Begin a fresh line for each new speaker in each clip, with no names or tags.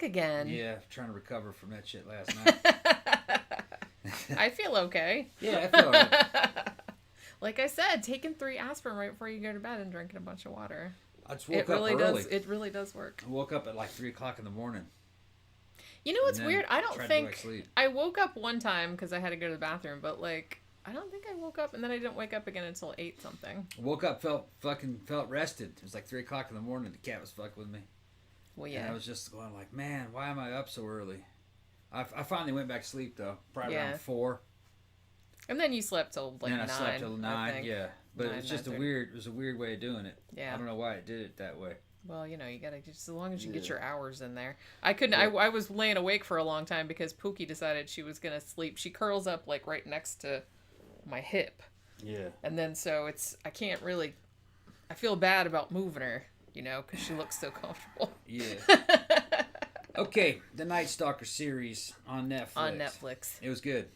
back again.
Yeah, trying to recover from that shit last night.
I feel okay.
Yeah, I feel alright.
Like I said, taking 3 aspirin right before you go to bed and drinking a bunch of water.
I just woke up early.
It really does work.
I woke up at like 3 o'clock in the morning.
You know what's weird? I don't think
sleep.
I woke up one time because I had to go to the bathroom, but like I don't think I woke up, and then I didn't wake up again until 8 something.
Woke up, felt rested. It was like 3 o'clock in the morning. The cat was fucking with me.
Well, yeah.
And I was just going like, man, why am I up so early? I finally went back to sleep though, probably around 4.
And then you slept till like 9.
I slept till 9. Yeah, but it was just
9:30.
It was a weird way of doing it.
Yeah.
I don't know why it did it that way.
Well, you know, you gotta just as long as you get your hours in there. I couldn't. I was laying awake for a long time because Pookie decided she was gonna sleep. She curls up like right next to my hip.
Yeah.
And then so I can't really. I feel bad about moving her, you know, because she looks so comfortable.
Yeah. Okay, the Night Stalker series on Netflix. It was good.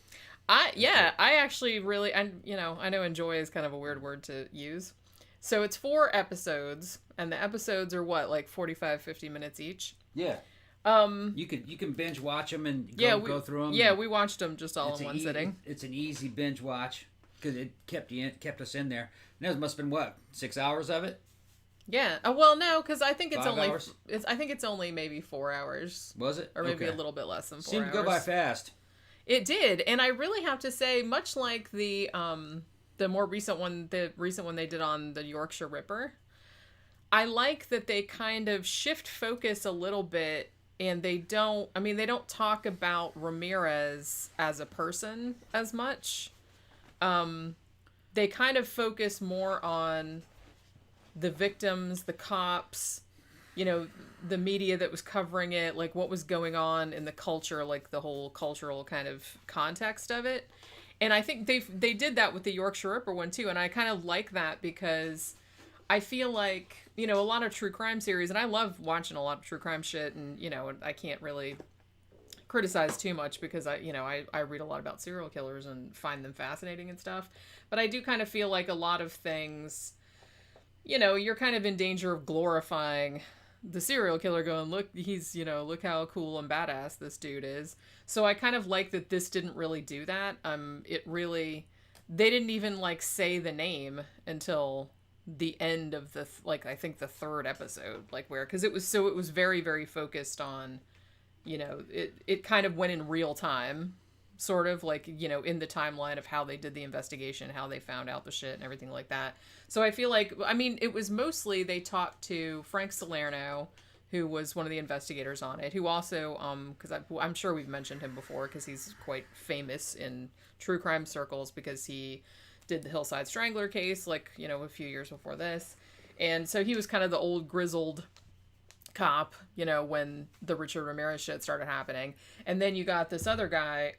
I actually really, I know enjoy is kind of a weird word to use. So it's 4 episodes, and the episodes are what, like 45, 50 minutes each?
Yeah. You can binge watch them and go through them.
Yeah, we watched them just all in one sitting.
It's an easy binge watch because it kept us in there. And it must have been what, 6 hours of it?
Yeah. Well, no, because I think it's
5
only
hours?
I think it's only maybe 4 hours.
Was it?
Or maybe a little bit less than 4 hours.
Seemed to go by fast.
It did, and I really have to say, much like the more recent one, they did on the Yorkshire Ripper, I like that they kind of shift focus a little bit, and they don't talk about Ramirez as a person as much. They kind of focus more on the victims, the cops, you know, the media that was covering it, like what was going on in the culture, like the whole cultural kind of context of it. And I think they did that with the Yorkshire Ripper one too, and I kind of like that because I feel like, you know, a lot of true crime series, and I love watching a lot of true crime shit, and, you know, I can't really criticize too much because I read a lot about serial killers and find them fascinating and stuff. But I do kind of feel like a lot of things, you know, you're kind of in danger of glorifying the serial killer, going, look, he's, you know, look how cool and badass this dude is. So I kind of like that this didn't really do that. They didn't even like say the name until the end of the, like, I think the 3rd episode, like because it was very, very focused on, you know, it kind of went in real time, sort of like, you know, in the timeline of how they did the investigation, how they found out the shit and everything like that. So I feel like, I mean, it was mostly they talked to Frank Salerno, who was one of the investigators on it, who also, because I'm sure we've mentioned him before because he's quite famous in true crime circles because he did the Hillside Strangler case, like, you know, a few years before this. And so he was kind of the old grizzled cop, you know, when the Richard Ramirez shit started happening. And then you got this other guy,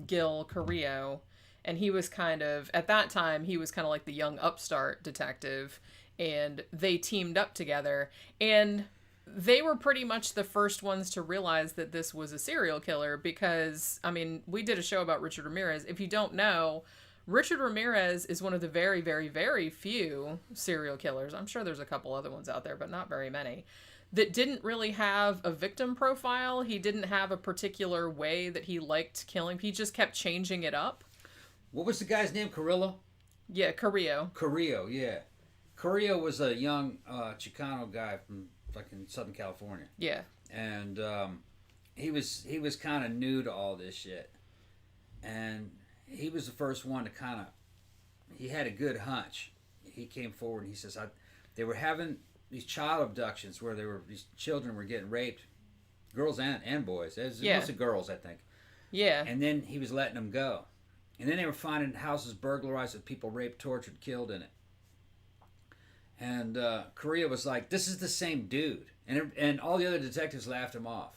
Gil Carrillo, and he was kind of, at that time, he was kind of like the young upstart detective, and they teamed up together, and they were pretty much the first ones to realize that this was a serial killer because, I mean, we did a show about Richard Ramirez. If you don't know, Richard Ramirez is one of the very, very, very few serial killers. I'm sure there's a couple other ones out there, but not very many, that didn't really have a victim profile. He didn't have a particular way that he liked killing. He just kept changing it up.
What was the guy's name? Carrillo?
Yeah, Carrillo.
Carrillo, yeah. Carrillo was a young Chicano guy from fucking Southern California.
Yeah.
And he was kind of new to all this shit. And he was the first one to kind of, he had a good hunch. He came forward and he says, they were having these child abductions where these children were getting raped, girls and boys. It was mostly girls, I think.
Yeah.
And then he was letting them go. And then they were finding houses burglarized with people raped, tortured, killed in it. And Korea was like, this is the same dude. And all the other detectives laughed him off.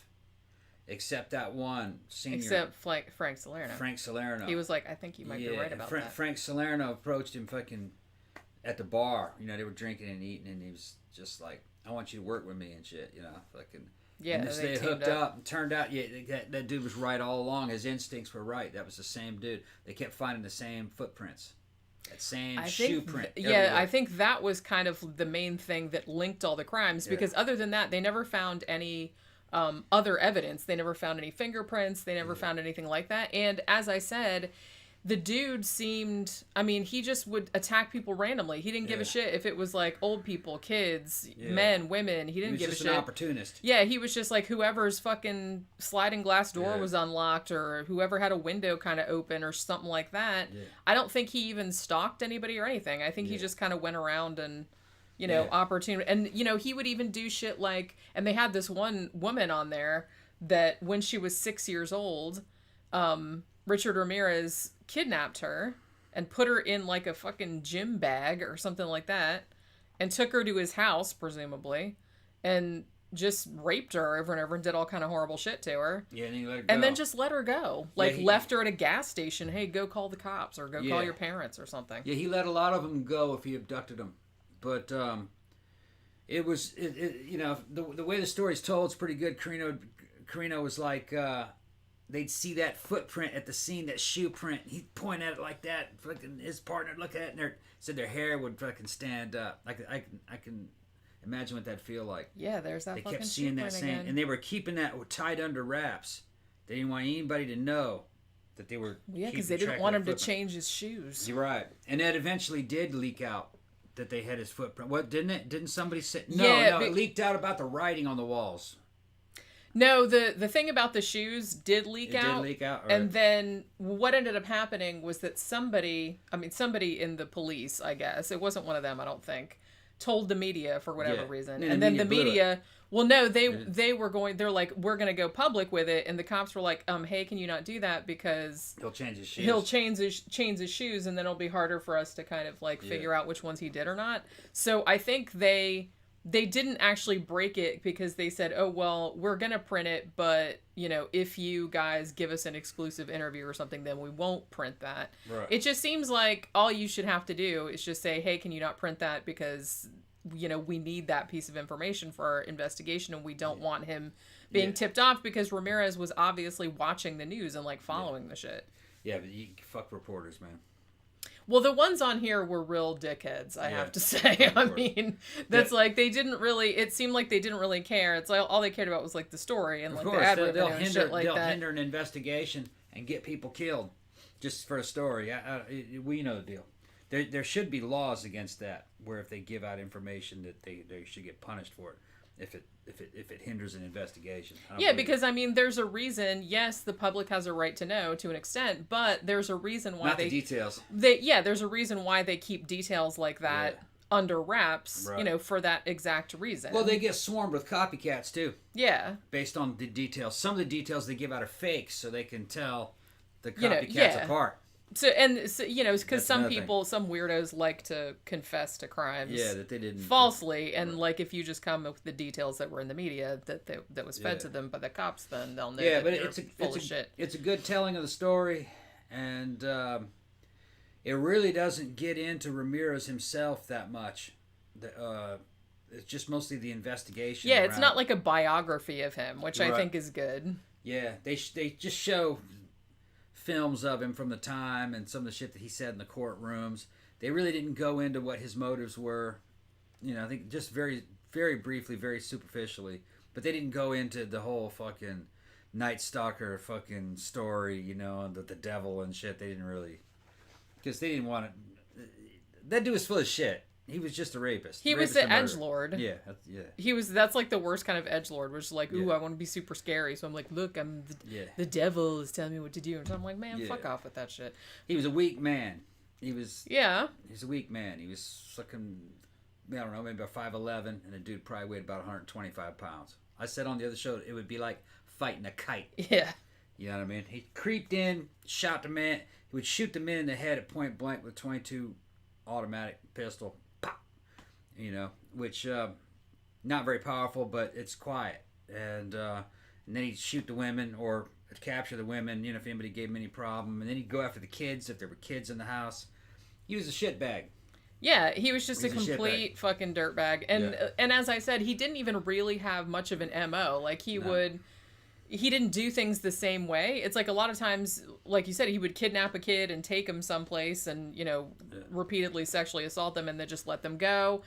Except that one senior.
Except Frank Salerno.
Frank Salerno.
He was like, I think you might be right about that.
Frank Salerno approached him fucking at the bar. You know, they were drinking and eating, and he was just like, I want you to work with me and shit, you know, fucking.
Yeah,
and they hooked up. And turned out, that dude was right all along. His instincts were right. That was the same dude. They kept finding the same footprints. That same shoe print.
Yeah, I think that was kind of the main thing that linked all the crimes, because other than that, they never found any other evidence. They never found any fingerprints. They never found anything like that. And as I said, the dude seemed, I mean, he just would attack people randomly. He didn't give a shit if it was like old people, kids, men, women. He didn't give a shit.
He was just an opportunist.
Yeah, he was just like whoever's fucking sliding glass door was unlocked, or whoever had a window kind of open or something like that. Yeah. I don't think he even stalked anybody or anything. I think he just kind of went around and, you know, opportunity. And, you know, he would even do shit like, and they had this one woman on there that when she was 6 years old, Richard Ramirez kidnapped her and put her in like a fucking gym bag or something like that and took her to his house, presumably, and just raped her over and over and did all kind of horrible shit to her.
Yeah, and he let her go.
And then just let her go. Like, left her at a gas station. Hey, go call the cops or go call your parents or something.
Yeah, he let a lot of them go if he abducted them. But it was, you know, the way the story's told is pretty good. Carino was like... they'd see that footprint at the scene, that shoe print. He'd point at it like that. Fucking his partner look at it, and said their hair would fucking stand up. I can imagine what that'd feel like.
Yeah, there's that. They
kept seeing that same, and they were keeping that tied under wraps. They didn't want anybody to know that they were.
Yeah, because they didn't want him to change his shoes.
You're right, and that eventually did leak out that they had his footprint. What didn't it? Didn't somebody say? No, it leaked out about the writing on the walls.
No, the thing about the shoes did leak out.
It did leak out. Right.
And then what ended up happening was that somebody in the police, I guess, it wasn't one of them, I don't think, told the media for whatever reason. And then the media, well, no, they were going, they're like, we're going to go public with it. And the cops were like, hey, can you not do that? Because
he'll change his shoes.
He'll change his shoes, and then it'll be harder for us to kind of like figure out which ones he did or not. So I think they didn't actually break it because they said, oh, well, we're going to print it, but, you know, if you guys give us an exclusive interview or something, then we won't print that. Right. It just seems like all you should have to do is just say, hey, can you not print that? Because, you know, we need that piece of information for our investigation, and we don't want him being tipped off, because Ramirez was obviously watching the news and, like, following the shit.
Yeah, but you fuck reporters, man.
Well, the ones on here were real dickheads, I have to say. I mean, that's like, they didn't really, it seemed like they didn't really care. It's like, all they cared about was like the story and like the ad revenue and shit like that.
They'll hinder an investigation and get people killed just for a story. We know the deal. There should be laws against that, where if they give out information that they should get punished for it. If it hinders an investigation.
Yeah, because I mean, there's a reason. Yes, the public has a right to know to an extent, but there's a reason why
the details.
There's a reason why they keep details like that under wraps. Right. You know, for that exact reason.
Well, they get swarmed with copycats too.
Yeah.
Based on the details, some of the details they give out are fakes, so they can tell the copycats apart.
So you know, because some weirdos like to confess to crimes,
that they didn't
falsely, and like if you just come with the details that were in the media that was fed to them by the cops, then they'll know. Yeah, but it's full of shit.
It's a good telling of the story, and it really doesn't get into Ramirez himself that much. It's just mostly the investigation.
Yeah, it's not like a biography of him, which I think is good.
Yeah, they just show films of him from the time and some of the shit that he said in the courtrooms. They really didn't go into what his motives were. You know, I think just very, very briefly, very superficially. But they didn't go into the whole fucking Night Stalker fucking story, you know, and the devil and shit. They didn't really... Because they didn't want to... That dude was full of shit. He was just a rapist.
He was the edgelord.
Yeah.
That's like the worst kind of edgelord, which is like, ooh, I want to be super scary. So I'm like, look, I'm the devil is telling me what to do. And so I'm like, man, fuck off with that shit.
He was a weak man. He's a weak man. He was fucking, I don't know, maybe about 5'11", and the dude probably weighed about 125 pounds. I said on the other show, it would be like fighting a kite.
Yeah.
You know what I mean? He creeped in, shot the man. He would shoot the man in the head at point blank with a .22 automatic pistol. You know, which not very powerful, but it's quiet. And then he'd shoot the women or capture the women, you know, if anybody gave him any problem. And then he'd go after the kids if there were kids in the house. He was a shitbag.
Yeah, he was just a complete fucking dirtbag. And as I said, he didn't even really have much of an MO. Like, he didn't do things the same way. It's like a lot of times, like you said, he would kidnap a kid and take him someplace and, you know, repeatedly sexually assault them and then just let them go.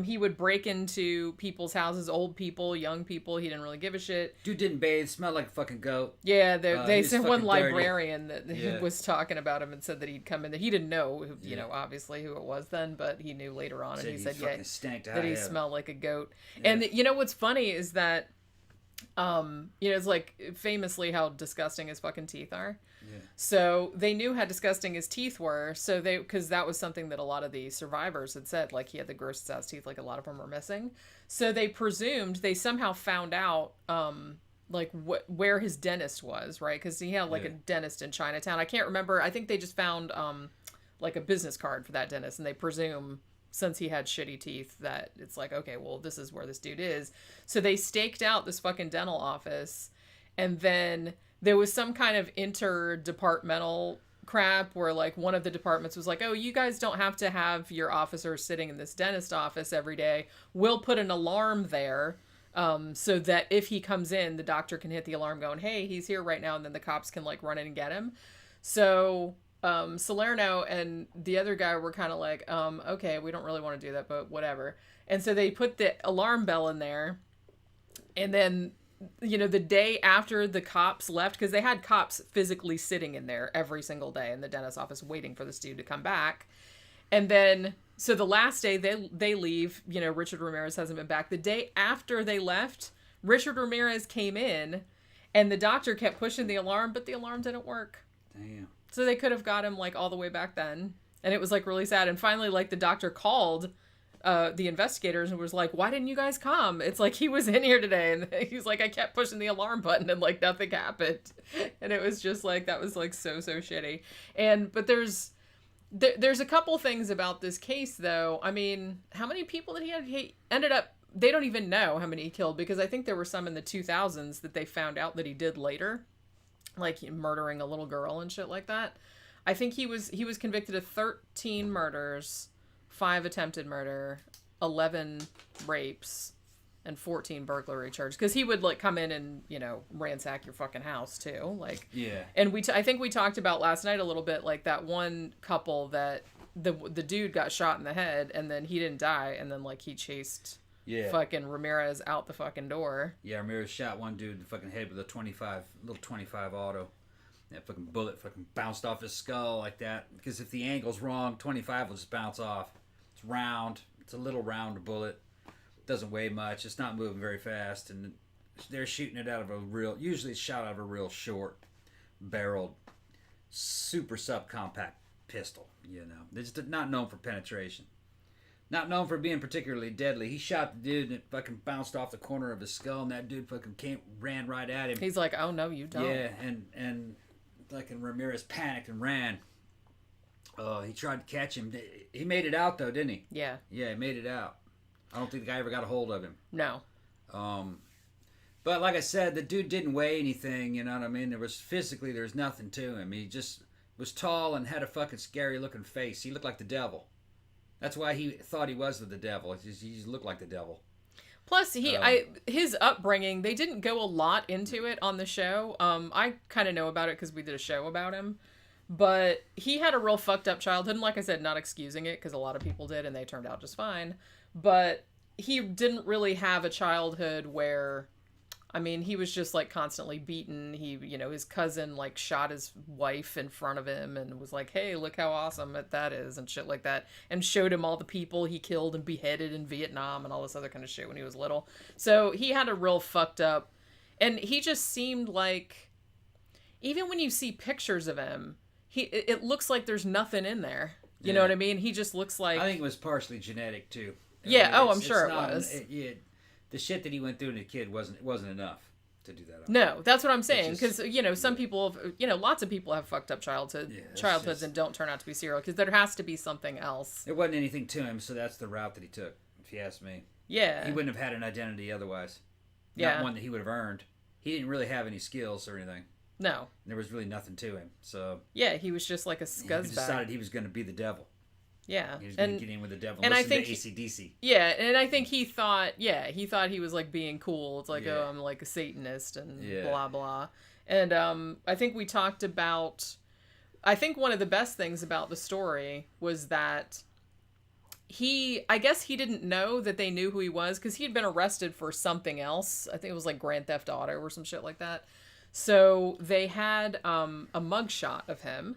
He would break into people's houses, old people, young people. He didn't really give a shit.
Dude didn't bathe, smelled like a fucking goat.
Yeah, they said one librarian
dirty.
that was talking about him and said that he'd come in. He didn't know, obviously who it was then, but he knew later on, and he said, that he smelled like a goat. Yeah. And you know what's funny is that, it's like famously how disgusting his fucking teeth are. Yeah. So they knew how disgusting his teeth were. So because that was something that a lot of the survivors had said, like he had the grossest ass teeth, like a lot of them were missing. So they somehow found out, like where his dentist was, right? Because he had like a dentist in Chinatown. I can't remember. I think they just found like a business card for that dentist, and they presume since he had shitty teeth that it's like, okay, well, this is where this dude is. So they staked out this fucking dental office, and then there was some kind of interdepartmental crap where like one of the departments was like, oh, you guys don't have to have your officers sitting in this dentist office every day. We'll put an alarm there so that if he comes in, the doctor can hit the alarm going, hey, he's here right now. And then the cops can like run in and get him. So Salerno and the other guy were kind of like, okay, we don't really want to do that, but whatever. And so they put the alarm bell in there. And then the day after the cops left, because they had cops physically sitting in there every single day in the dentist's office waiting for this dude to come back. And then, so the last day they leave, Richard Ramirez hasn't been back. The day after they left, Richard Ramirez came in and the doctor kept pushing the alarm, but the alarm didn't work.
Damn.
So they could have got him like all the way back then. And it was like really sad. And finally, like the doctor called the investigators and was like, why didn't you guys come? It's like, he was in here today. And he's like, I kept pushing the alarm button and like nothing happened. And it was just like, that was like so shitty. But there's a couple things about this case though. I mean, how many people did he ended up, they don't even know how many he killed, because I think there were some in the 2000s that they found out that he did later, like murdering a little girl and shit like that. I think he was convicted of 13 murders, 5 attempted murder, 11 rapes, and 14 burglary charges. Because he would like come in and ransack your fucking house too. Like, yeah. And I think we talked about last night a little bit, like that one couple that the dude got shot in the head and then he didn't die, and then like he chased fucking Ramirez out the fucking door. Yeah,
Ramirez shot one dude in the fucking head with a little 25 auto. That fucking bullet fucking bounced off his skull like that. Because if the angle's wrong, 25 will just bounce off. It's round. It's a little round bullet. Doesn't weigh much. It's not moving very fast. And they're shooting it out of usually it's shot out of a real short barreled, super subcompact pistol. They're just not known for penetration. Not known for being particularly deadly. He shot the dude and it fucking bounced off the corner of his skull, and that dude fucking ran right at him.
He's like, oh no, you don't.
Yeah, and fucking Ramirez panicked and ran. He tried to catch him. He made it out though, didn't he?
Yeah.
Yeah, he made it out. I don't think the guy ever got a hold of him.
No.
But like I said, the dude didn't weigh anything, you know what I mean? There was nothing to him. He just was tall and had a fucking scary looking face. He looked like the devil. That's why he thought he was the devil. He just looked like the devil.
Plus, his upbringing, they didn't go a lot into it on the show. I kind of know about it because we did a show about him. But he had a real fucked up childhood. And like I said, not excusing it, because a lot of people did and they turned out just fine. But he didn't really have a childhood where, I mean, he was just like constantly beaten. His cousin like shot his wife in front of him and was like, hey, look how awesome that is and shit like that. And showed him all the people he killed and beheaded in Vietnam and all this other kind of shit when he was little. So he had a real fucked up, and he just seemed like, even when you see pictures of him, it looks like there's nothing in there. You know what I mean? He just looks like,
I think it was partially genetic too.
Yeah, I'm sure it was.
The shit that he went through as a kid wasn't enough to do that.
No, that's what I'm saying. Because, some people, lots of people have fucked up childhoods and don't turn out to be serial, because there has to be something else.
There wasn't anything to him, so that's the route that he took, if you ask me.
Yeah.
He wouldn't have had an identity otherwise.
Yeah.
Not one that he would have earned. He didn't really have any skills or anything.
No.
There was really nothing to him, so...
Yeah, he was just like a scuzzbag.
He decided he was going to be the devil.
Yeah.
He was going to get in with the devil
and
listen
I think
to AC/DC.
Yeah, and I think he thought he was like being cool. It's like, oh, I'm like a Satanist and blah, blah. And I think we talked about, I think one of the best things about the story was that I guess he didn't know that they knew who he was because he had been arrested for something else. I think it was like Grand Theft Auto or some shit like that. So they had a mugshot of him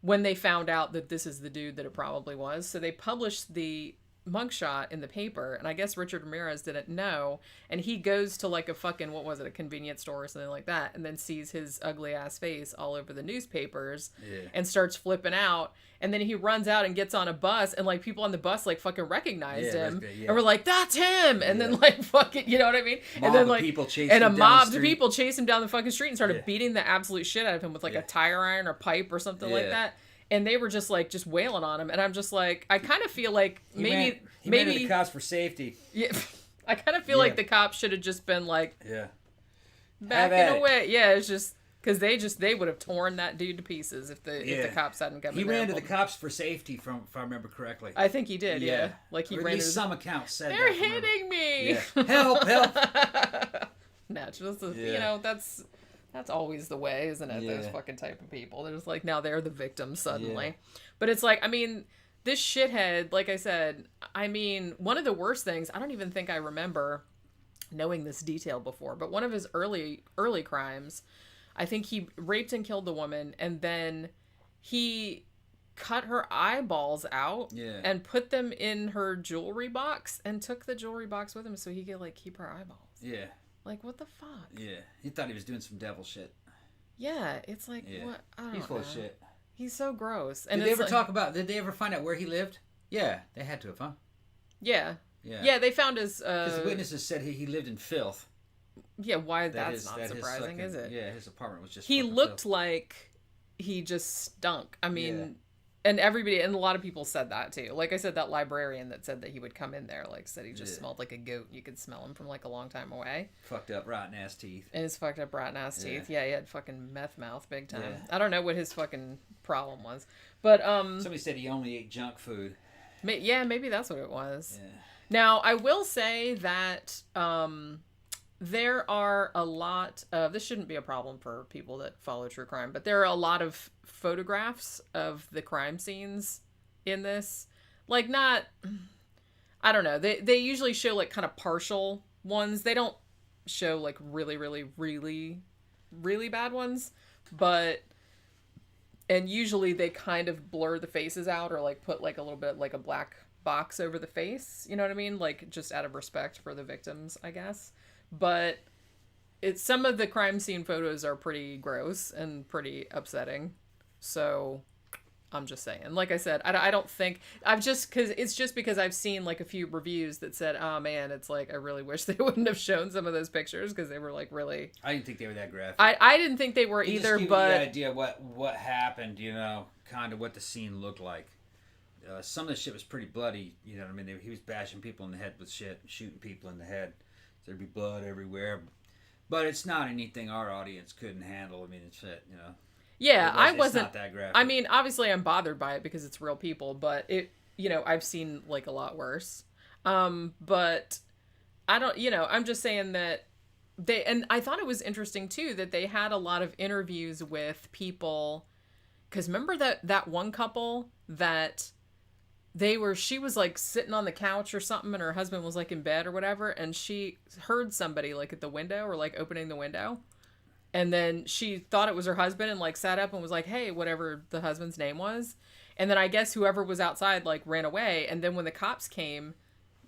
when they found out that this is the dude that it probably was. So they published the mugshot in the paper, and I guess Richard Ramirez didn't know, and he goes to like a fucking, what was it, a convenience store or something like that, and then sees his ugly ass face all over the newspapers and starts flipping out, and then he runs out and gets on a bus, and like people on the bus like fucking recognized him and we're like, that's him, and then like fucking, you know what I mean, and then like
people chase
and a
him
mob
down
of people chase him down the fucking street and started beating the absolute shit out of him with like a tire iron or pipe or something like that. And they were just wailing on him, and I'm just like, I kind of feel like maybe
ran to the cops for safety.
Yeah, I kind of feel like the cops should have just been like, backing away. Yeah, it's just because they would have torn that dude to pieces if the cops hadn't come.
He ran to the cops for safety, if I remember correctly.
I think he did. Yeah, like he
or
ran.
At least some accounts said
they're hitting me.
Yeah. Help!
Natural, you know That's always the way, isn't it? Those fucking type of people. They're just like, now they're the victims suddenly. Yeah. But it's like, I mean, this shithead, like I said, I mean, one of the worst things, I don't even think I remember knowing this detail before, but one of his early crimes, I think he raped and killed the woman, and then he cut her eyeballs out and put them in her jewelry box and took the jewelry box with him so he could, like, keep her eyeballs.
Yeah.
Like, what the fuck?
Yeah. He thought he was doing some devil shit.
Yeah, it's like, what? I don't know.
He's full of shit.
He's so gross. And
did they ever find out where he lived? Yeah, they had to have, huh?
Yeah. Yeah, they found his...
Because the witnesses said he lived in filth.
Yeah, why? That's not surprising, is it?
Yeah, his apartment was just...
He looked like he just stunk. I mean... And everybody, and a lot of people said that too. Like I said, that librarian that said that he would come in there, like said he just smelled like a goat. You could smell him from like a long time away.
Fucked up rotten ass teeth.
And his fucked up rotten ass teeth. Yeah, he had fucking meth mouth big time. Yeah. I don't know what his fucking problem was. But
somebody said he only ate junk food.
Maybe that's what it was.
Yeah.
Now, I will say that there are a lot of, this shouldn't be a problem for people that follow true crime, but there are a lot of photographs of the crime scenes in this. Like, not, I don't know. They usually show like kind of partial ones. They don't show like really, really, really, really bad ones, and usually they kind of blur the faces out or like put like a little bit like a black box over the face. You know what I mean? Like just out of respect for the victims, I guess. But some of the crime scene photos are pretty gross and pretty upsetting. So I'm just saying. Like I said, I don't think because I've seen like a few reviews that said, oh man, it's like I really wish they wouldn't have shown some of those pictures because they were like really.
I didn't think they were that graphic.
I didn't think they were either.
Just
but
you the idea what happened, you know, kind of what the scene looked like. Some of the shit was pretty bloody. You know what I mean? He was bashing people in the head with shit, shooting people in the head. There'd be blood everywhere. But it's not anything our audience couldn't handle. I mean, it's shit, you know.
Yeah, I wasn't.
It's not that graphic.
I mean, obviously I'm bothered by it because it's real people, but I've seen like a lot worse. But I don't, I'm just saying that and I thought it was interesting too that they had a lot of interviews with people, because remember that one couple that she was like sitting on the couch or something and her husband was like in bed or whatever, and she heard somebody like at the window or like opening the window, and then she thought it was her husband and like sat up and was like, hey, whatever the husband's name was, and then I guess whoever was outside like ran away, and then when the cops came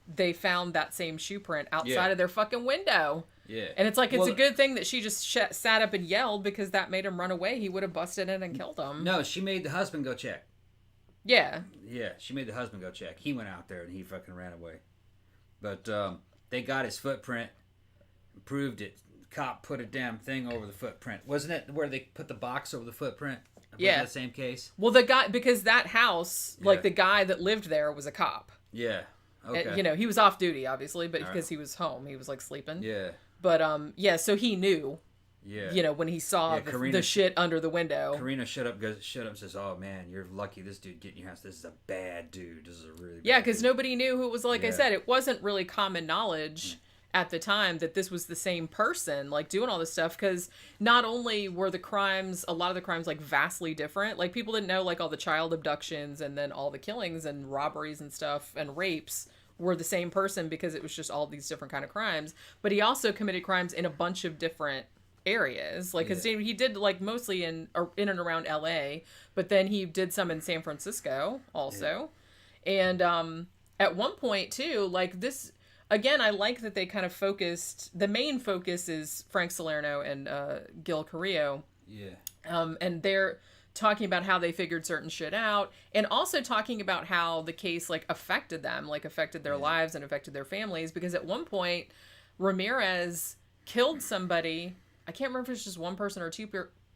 they found that same shoe print outside of their fucking window. Yeah. And it's like, it's a good thing that she just sat up and yelled, because that made him run away. He would have busted in and killed him.
No, she made the husband go check.
Yeah.
Yeah, she made the husband go check. He went out there and he fucking ran away. But they got his footprint, proved it. The cop put a damn thing over the footprint. Wasn't it where they put the box over the footprint?
Yeah.
The same case?
Well, the guy, because that house, like the guy that lived there was a cop.
Yeah. Okay.
And, he was off duty, obviously, but because he was home, he was like sleeping.
Yeah.
But, so he knew.
Yeah.
When he saw the shit under the window.
Karina shut up and says, oh man, you're lucky this dude get in your house. This is a bad dude. This is a really bad
Yeah, because nobody knew who it was. Like I said, it wasn't really common knowledge at the time that this was the same person, like, doing all this stuff, because not only were the crimes, a lot of the crimes, like, vastly different, like, people didn't know, like, all the child abductions and then all the killings and robberies and stuff and rapes were the same person because it was just all these different kind of crimes, but he also committed crimes in a bunch of different areas, like, because he did, like, mostly in and around LA, but then he did some in San Francisco also. And at one point too, like, this again, I like that they kind of focused, the main focus is Frank Salerno and Gil Carrillo. And they're talking about how they figured certain shit out, and also talking about how the case, like, affected them, like, affected their lives and affected their families, because at one point Ramirez killed somebody, I can't remember if it's just one person or two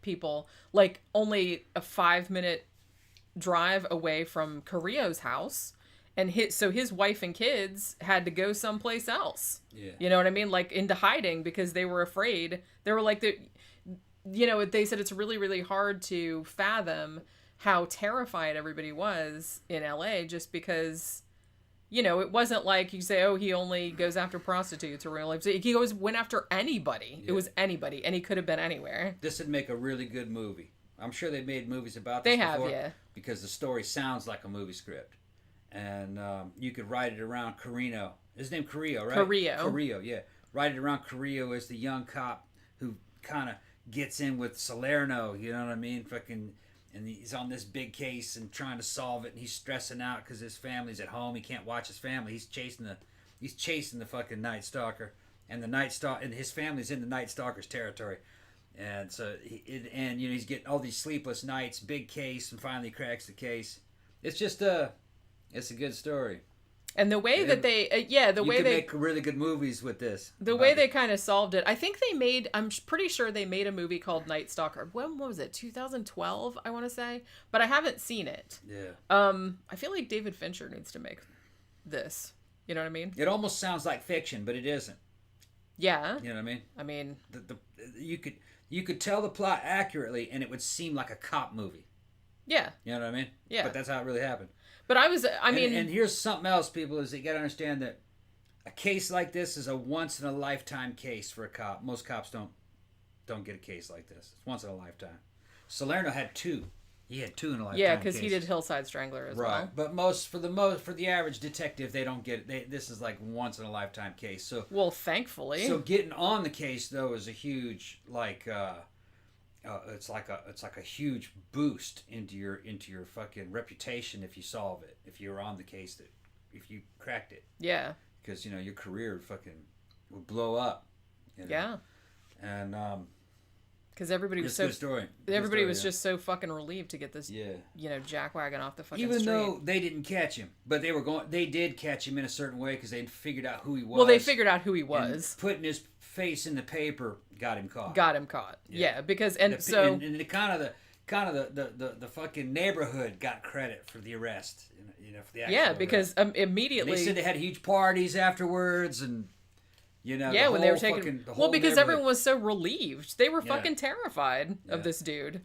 people, like, only a 5-minute drive away from Carrillo's house. And his wife and kids had to go someplace else. Yeah. You know what I mean? Like, into hiding because they were afraid. They were like, they said it's really, really hard to fathom how terrified everybody was in LA, just because, it wasn't like you say, oh, he only goes after prostitutes or real life. He went after anybody. Yeah. It was anybody, and he could have been anywhere.
This would make a really good movie. I'm sure they made movies about this before. They have, yeah. Because the story sounds like a movie script. And you could write it around Carrillo. His name Carrillo, right? Carrillo, yeah. Write it around Carrillo as the young cop who kind of gets in with Salerno, you know what I mean? Fucking, and he's on this big case and trying to solve it, and he's stressing out because his family's at home. He can't watch his family. He's chasing the fucking Night Stalker, and and his family's in the Night Stalker's territory. And so he's getting all these sleepless nights, big case, and finally cracks the case. It's just it's a good story.
And the way that they,
make really good movies with this.
The way they kind of solved it. I think I'm pretty sure they made a movie called Night Stalker. What was it? 2012, I want to say. But I haven't seen it. Yeah. I feel like David Fincher needs to make this. You know what I mean?
It almost sounds like fiction, but it isn't.
Yeah.
You know what I mean?
I mean,
you could tell the plot accurately, and it would seem like a cop movie.
Yeah.
You know what I mean?
Yeah.
But that's how it really happened.
But
and here's something else, people, is you got to understand that a case like this is a once in a lifetime case for a cop. Most cops don't get a case like this. It's once in a lifetime. Salerno had 2. He had 2 in a lifetime.
Yeah, because he did Hillside Strangler as well. Right,
but for the average detective, they don't get it. This is like once in a lifetime case. So
thankfully.
So getting on the case though is a huge it's like a huge boost into your fucking reputation if you solve it, if you're on the case, if you cracked it.
Yeah.
Because your career fucking would blow up.
Yeah.
And
because everybody was
good story.
Everybody was just so fucking relieved to get this. Yeah. Jackwagon off the fucking street.
Even though they didn't catch him, but they did catch him in a certain way because they figured out who he was.
Well, they figured out who he was.
And putting his face in the paper got him caught.
Yeah, because
and the kind of the fucking neighborhood got credit for the arrest. For the actual arrest.
Because immediately
they said they had huge parties afterwards and.
When they were taking... because everyone was so relieved. They were fucking terrified of this dude.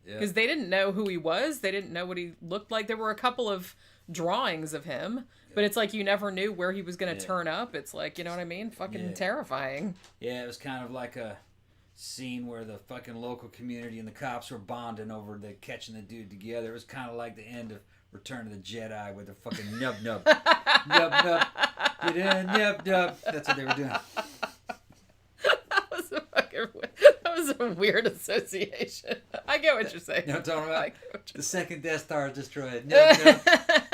Because they didn't know who he was. They didn't know what he looked like. There were a couple of drawings of him. But it's like you never knew where he was going to turn up. It's like, you know what I mean? Fucking terrifying.
Yeah, it was kind of like a scene where the fucking local community and the cops were bonding over the catching the dude together. It was kind of like the end of Return of the Jedi with the fucking nub. Nub. Get in, nub. That's what they were doing.
That was a weird association. I get what you're saying.
You know what I'm talking about? The second Death Star is destroyed. Nub. Get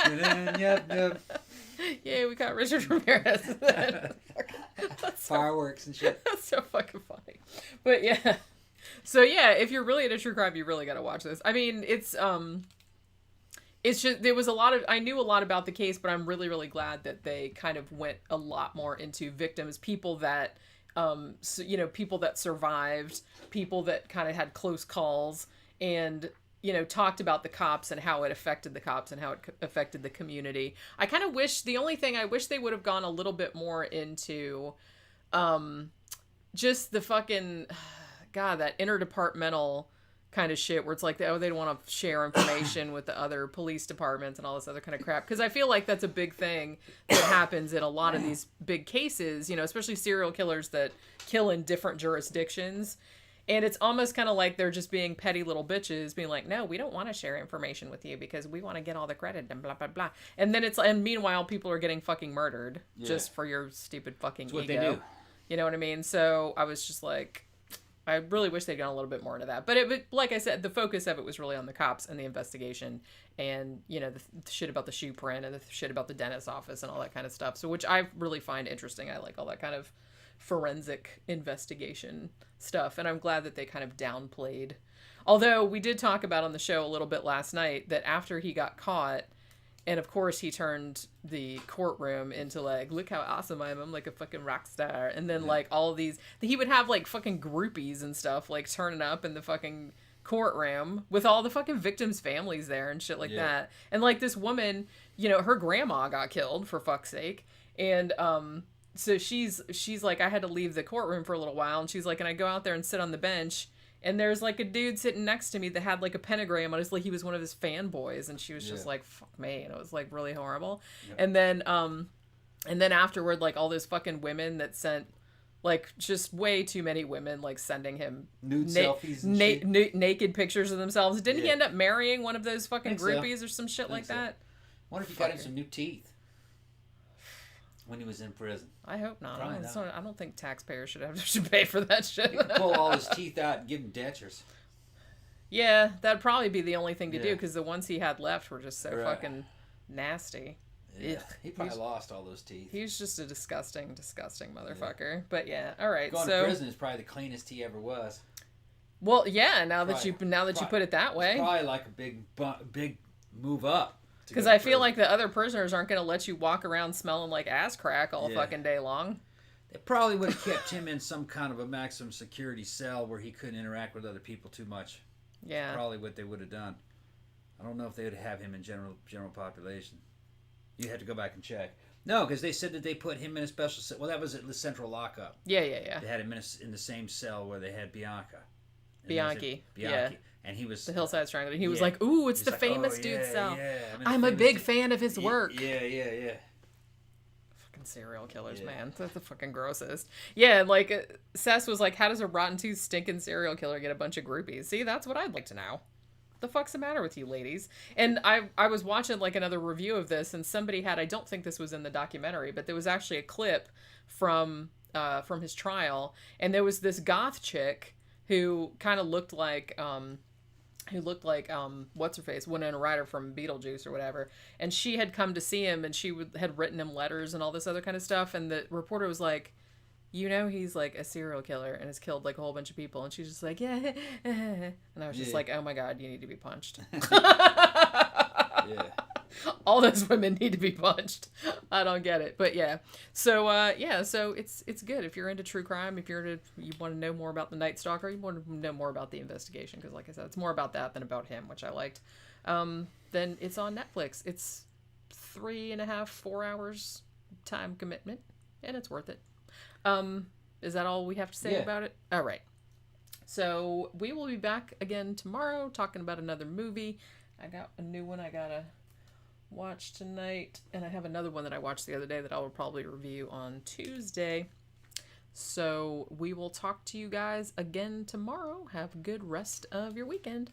in, nub.
Yeah, we got Richard Ramirez.
Fireworks and shit.
That's so fucking funny. But yeah. So yeah, if you're really into true crime, you really gotta watch this. I mean, it's just, there was I knew a lot about the case, but I'm really, really glad that they kind of went a lot more into victims, people that, people that survived, people that kind of had close calls, and, talked about the cops and how it affected the cops and how it affected the community. I kind of the only thing I wish they would have gone a little bit more into, just the fucking, God, that interdepartmental kind of shit where it's like, oh, they don't want to share information with the other police departments and all this other kind of crap. Because I feel like that's a big thing that happens in a lot of these big cases, you know, especially serial killers that kill in different jurisdictions. And it's almost kind of like they're just being petty little bitches, being like, no, we don't want to share information with you because we want to get all the credit and blah, blah, blah. And then and meanwhile, people are getting fucking murdered just for your stupid fucking ego. What they do. You know what I mean? So I was just like, I really wish they'd gone a little bit more into that. But like I said, the focus of it was really on the cops and the investigation and, you know, the shit about the shoe print and the shit about the dentist's office and all that kind of stuff. So, which I really find interesting. I like all that kind of forensic investigation stuff. And I'm glad that they kind of downplayed. Although we did talk about on the show a little bit last night that after he got caught, and of course he turned the courtroom into like, look how awesome I am. I'm like a fucking rock star. And then like all these, he would have like fucking groupies and stuff like turning up in the fucking courtroom with all the fucking victims' families there and shit like that. And like this woman, you know, her grandma got killed for fuck's sake. And, so she's like, I had to leave the courtroom for a little while. And she's like, and I go out there and sit on the bench. And there's like a dude sitting next to me that had like a pentagram on his, like he was one of his fanboys, and she was just like, fuck me. And it was like really horrible. Yeah. And then afterward, like all those fucking women that sent like just way too many women like sending him
nude selfies and
naked pictures of themselves. Didn't he end up marrying one of those fucking groupies or some shit like that?
Wonder if he got him some new teeth when he was in prison.
I hope not. I don't think taxpayers should pay for that shit.
You could pull all his teeth out and give him dentures.
Yeah, that'd probably be the only thing to do, because the ones he had left were just so fucking nasty.
Yeah, he probably lost all those teeth.
He's just a disgusting, disgusting motherfucker. Yeah. But yeah, all right.
Going to prison is probably the cleanest he ever was.
Well, yeah. Now that you put it that way,
it's probably like a big move up.
Because I feel like the other prisoners aren't going to let you walk around smelling like ass crack all fucking day long.
They probably would have kept him in some kind of a maximum security cell where he couldn't interact with other people too much.
Yeah.
That's probably what they would have done. I don't know if they would have him in general population. You have to go back and check. No, because they said that they put him in a special cell. Well, that was at the central lockup.
Yeah.
They had him in the same cell where they had Bianchi.
Yeah.
And he was...
The Hillside Strangler. And he was like, ooh, it's the famous dude's cell.
Yeah.
I'm a big fan of his work.
Yeah.
Fucking serial killers, man. That's the fucking grossest. Yeah, and like, Sess was like, how does a rotten tooth stinking serial killer get a bunch of groupies? See, that's what I'd like to know. The fuck's the matter with you ladies? And I was watching like another review of this, and somebody had, I don't think this was in the documentary, but there was actually a clip from his trial, and there was this goth chick who kind of looked like what's her face, Winona Ryder from Beetlejuice or whatever, and she had come to see him, and she had written him letters and all this other kind of stuff, and the reporter was like, you know, he's like a serial killer and has killed like a whole bunch of people, and she's just like, yeah, and I was just like, oh my god, you need to be punched.
Yeah.
All those women need to be punched. I don't get it, but yeah. So so it's good if you're into true crime. If you want to know more about the Night Stalker, you want to know more about the investigation, because like I said, it's more about that than about him, which I liked. Then it's on Netflix. It's 3.5, 4 hours time commitment, and it's worth it. Is that all we have to say about it? All right. So we will be back again tomorrow talking about another movie. I got a new one I gotta watch tonight, and I have another one that I watched the other day that I will probably review on Tuesday. So we will talk to you guys again tomorrow. Have a good rest of your weekend.